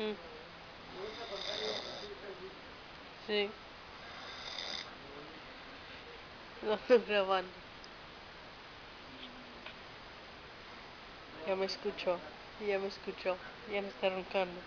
Mm, sí, lo estoy grabando. Ya me escuchó, ya me escuchó, ya me está roncando.